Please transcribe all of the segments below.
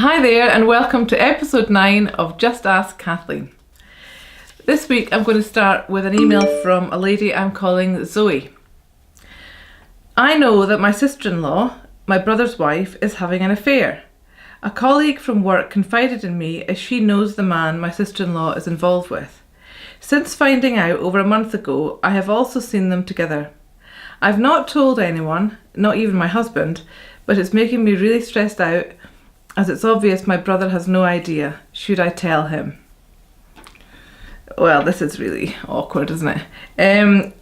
Hi there and welcome to episode 9 of Just Ask Kathleen. This week I'm going to start with an email from a lady I'm calling Zoe. I know that my sister-in-law, my brother's wife, is having an affair. A colleague from work confided in me as she knows the man my sister-in-law is involved with. Since finding out over a month ago, I have also seen them together. I've not told anyone, not even my husband, but it's making me really stressed out as it's obvious my brother has no idea. Should I tell him? Well, this is really awkward, isn't it?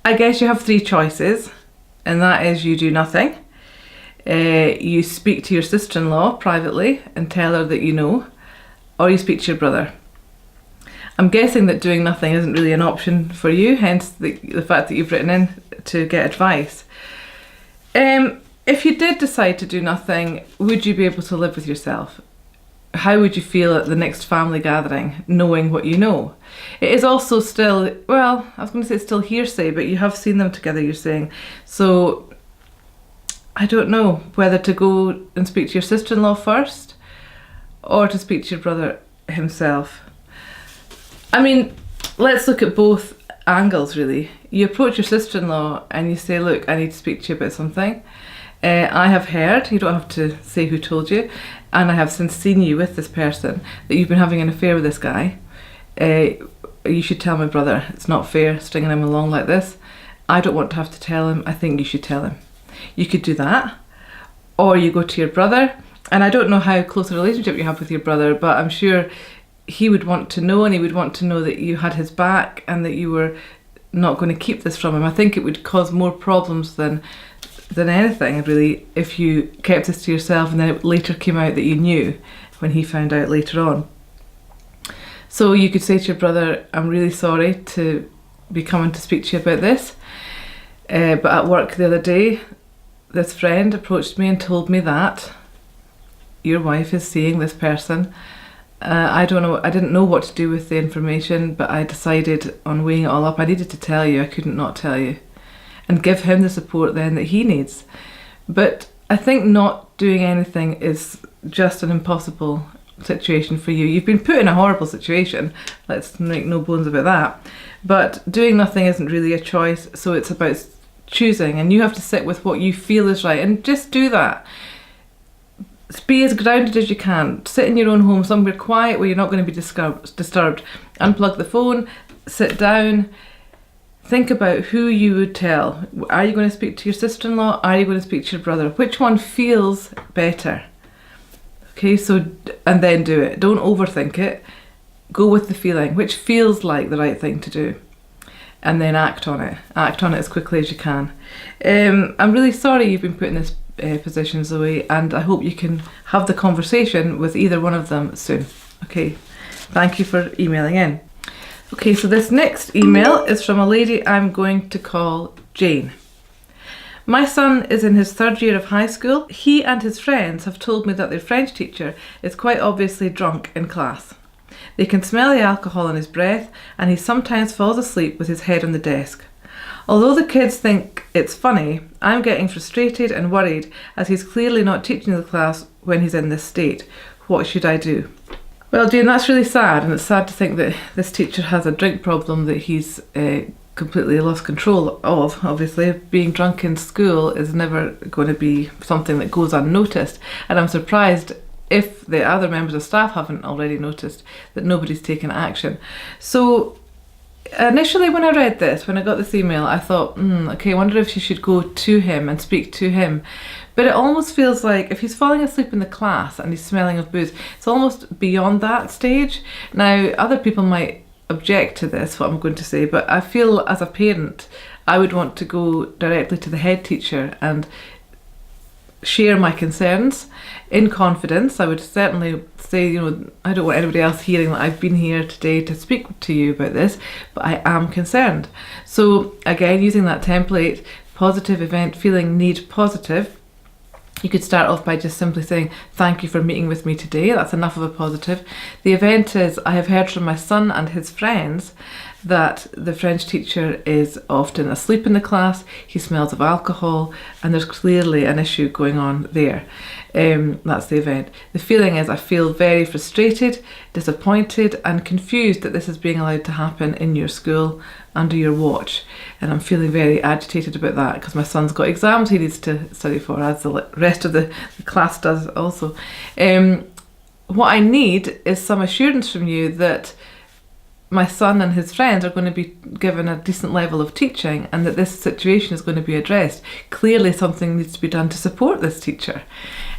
I guess you have 3 choices, and that is you do nothing. You speak to your sister-in-law privately and tell her that you know, or you speak to your brother. I'm guessing that doing nothing isn't really an option for you, hence the fact that you've written in to get advice. If you did decide to do nothing, would you be able to live with yourself? How would you feel at the next family gathering, knowing what you know? It is also still, well, I was going to say it's still hearsay, but you have seen them together, you're saying. So, I don't know whether to go and speak to your sister-in-law first, or to speak to your brother himself. I mean, let's look at both angles, really. You approach your sister-in-law and you say, look, I need to speak to you about something. I have heard, you don't have to say who told you, and I have since seen you with this person, that you've been having an affair with this guy. You should tell my brother. It's not fair stringing him along like this. I don't want to have to tell him. I think you should tell him. You could do that. Or you go to your brother, and I don't know how close a relationship you have with your brother, but I'm sure he would want to know, and he would want to know that you had his back and that you were not going to keep this from him. I think it would cause more problems than anything, really, if you kept this to yourself and then it later came out that you knew when he found out later on. So you could say to your brother, I'm really sorry to be coming to speak to you about this, but at work the other day, this friend approached me and told me that your wife is seeing this person. I don't know, I didn't know what to do with the information, but I decided on weighing it all up, I needed to tell you, I couldn't not tell you. And give him the support then that he needs. But I think not doing anything is just an impossible situation for you. You've been put in a horrible situation, let's make no bones about that. But doing nothing isn't really a choice, so it's about choosing, and you have to sit with what you feel is right, and just do that. Be as grounded as you can. Sit in your own home, somewhere quiet where you're not going to be disturbed. Unplug the phone, sit down. Think about who you would tell. Are you going to speak to your sister-in-law? Are you going to speak to your brother? Which one feels better? Okay, so, and then do it. Don't overthink it. Go with the feeling, which feels like the right thing to do. And then act on it. Act on it as quickly as you can. I'm really sorry you've been put in this position, Zoe, and I hope you can have the conversation with either one of them soon. Okay, thank you for emailing in. Okay, so this next email is from a lady I'm going to call Jane. My son is in his 3rd year of high school. He and his friends have told me that their French teacher is quite obviously drunk in class. They can smell the alcohol in his breath, and he sometimes falls asleep with his head on the desk. Although the kids think it's funny, I'm getting frustrated and worried as he's clearly not teaching the class when he's in this state. What should I do? Well, Jane, that's really sad, and it's sad to think that this teacher has a drink problem that he's completely lost control of. Obviously, being drunk in school is never going to be something that goes unnoticed, and I'm surprised if the other members of staff haven't already noticed that nobody's taken action. So initially when I read this, when I got this email, I thought, okay, I wonder if she should go to him and speak to him. But it almost feels like if he's falling asleep in the class and he's smelling of booze, it's almost beyond that stage. Now, other people might object to this, what I'm going to say, but I feel as a parent, I would want to go directly to the head teacher and share my concerns in confidence. I would certainly say, I don't want anybody else hearing that I've been here today to speak to you about this, but I am concerned. So again, using that template, positive event, feeling, need, positive, you could start off by just simply saying, thank you for meeting with me today. That's enough of a positive. The event is, I have heard from my son and his friends that the French teacher is often asleep in the class, he smells of alcohol, and there's clearly an issue going on there. That's the event. The feeling is I feel very frustrated, disappointed and confused that this is being allowed to happen in your school under your watch, and I'm feeling very agitated about that because my son's got exams he needs to study for, as the rest of the class does also. What I need is some assurance from you that my son and his friends are going to be given a decent level of teaching and that this situation is going to be addressed. Clearly something needs to be done to support this teacher.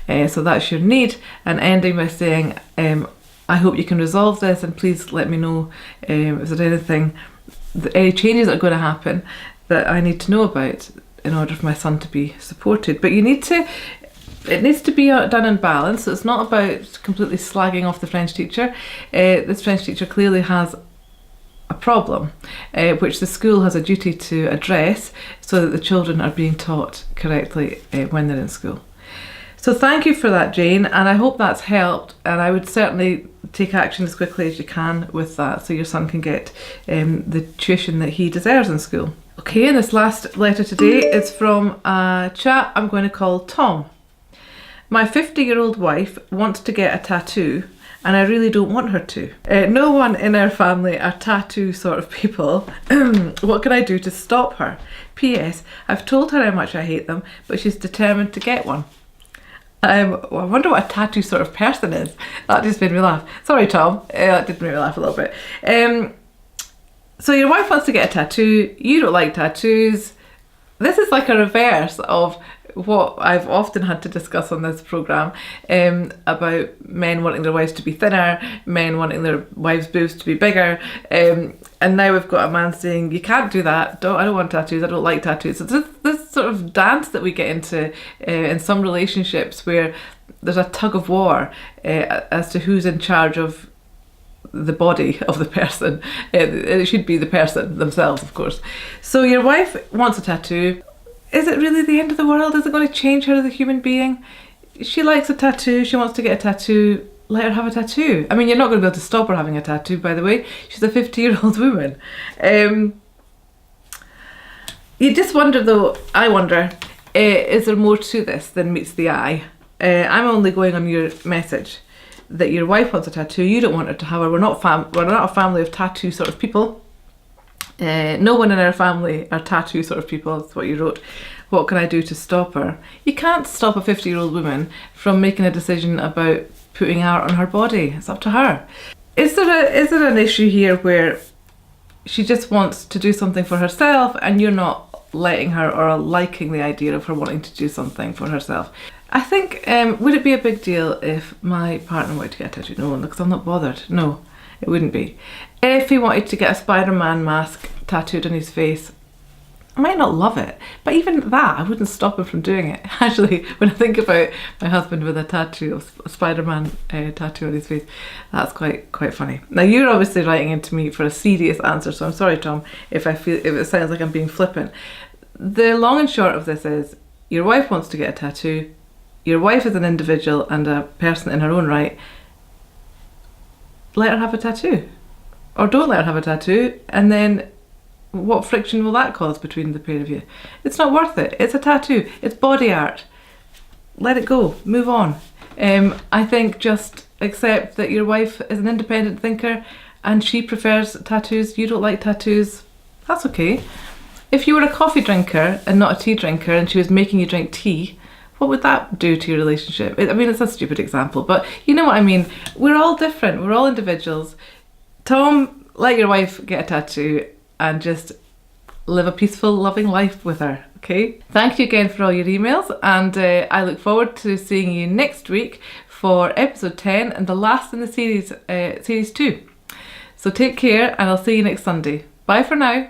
So that's your need, and ending by saying, I hope you can resolve this, and please let me know if there's any changes that are going to happen that I need to know about in order for my son to be supported. But it needs to be done in balance. So it's not about completely slagging off the French teacher. This French teacher clearly has a problem, which the school has a duty to address so that the children are being taught correctly when they're in school. So thank you for that, Jane, and I hope that's helped, and I would certainly take action as quickly as you can with that so your son can get the tuition that he deserves in school. Okay, and this last letter today is from a chap I'm going to call Tom. My 50-year-old wife wants to get a tattoo, and I really don't want her to. No one in our family are tattoo sort of people. What can I do to stop her? P.S. I've told her how much I hate them, but she's determined to get one. I wonder what a tattoo sort of person is. That just made me laugh. Sorry, Tom. That did make me laugh a little bit. So your wife wants to get a tattoo. You don't like tattoos. This is like a reverse of what I've often had to discuss on this programme about men wanting their wives to be thinner, men wanting their wives' boobs to be bigger, and now we've got a man saying, you can't do that, I don't want tattoos, I don't like tattoos. So this sort of dance that we get into in some relationships where there's a tug of war as to who's in charge of the body of the person. It should be the person themselves, of course. So your wife wants a tattoo. Is it really the end of the world? Is it going to change her as a human being? She likes a tattoo, she wants to get a tattoo, let her have a tattoo. I mean, you're not going to be able to stop her having a tattoo, by the way. She's a 50-year-old woman. You just wonder though, I wonder, is there more to this than meets the eye? I'm only going on your message that your wife wants a tattoo, you don't want her to have her. We're not a family of tattoo sort of people. No one in our family are tattoo sort of people, that's what you wrote. What can I do to stop her? You can't stop a 50-year-old woman from making a decision about putting art on her body. It's up to her. Is there an issue here where she just wants to do something for herself and you're not letting her or liking the idea of her wanting to do something for herself? I think, would it be a big deal if my partner wanted to get a tattoo? No, because I'm not bothered. No, it wouldn't be. If he wanted to get a Spider-Man mask tattooed on his face, I might not love it, but even that, I wouldn't stop him from doing it. Actually, when I think about my husband with a tattoo of a Spider-Man tattoo on his face, that's quite funny. Now, you're obviously writing into me for a serious answer, so I'm sorry, Tom, if it sounds like I'm being flippant. The long and short of this is, your wife wants to get a tattoo. Your wife is an individual and a person in her own right. Let her have a tattoo. Or don't let her have a tattoo, and then what friction will that cause between the pair of you? It's not worth it. It's a tattoo. It's body art. Let it go. Move on. I think just accept that your wife is an independent thinker and she prefers tattoos. You don't like tattoos. That's okay. If you were a coffee drinker and not a tea drinker and she was making you drink tea, what would that do to your relationship? I mean, it's a stupid example, but you know what I mean. We're all different. We're all individuals. Tom, let your wife get a tattoo and just live a peaceful, loving life with her, okay? Thank you again for all your emails, and I look forward to seeing you next week for episode 10 and the last in the series 2. So take care, and I'll see you next Sunday. Bye for now.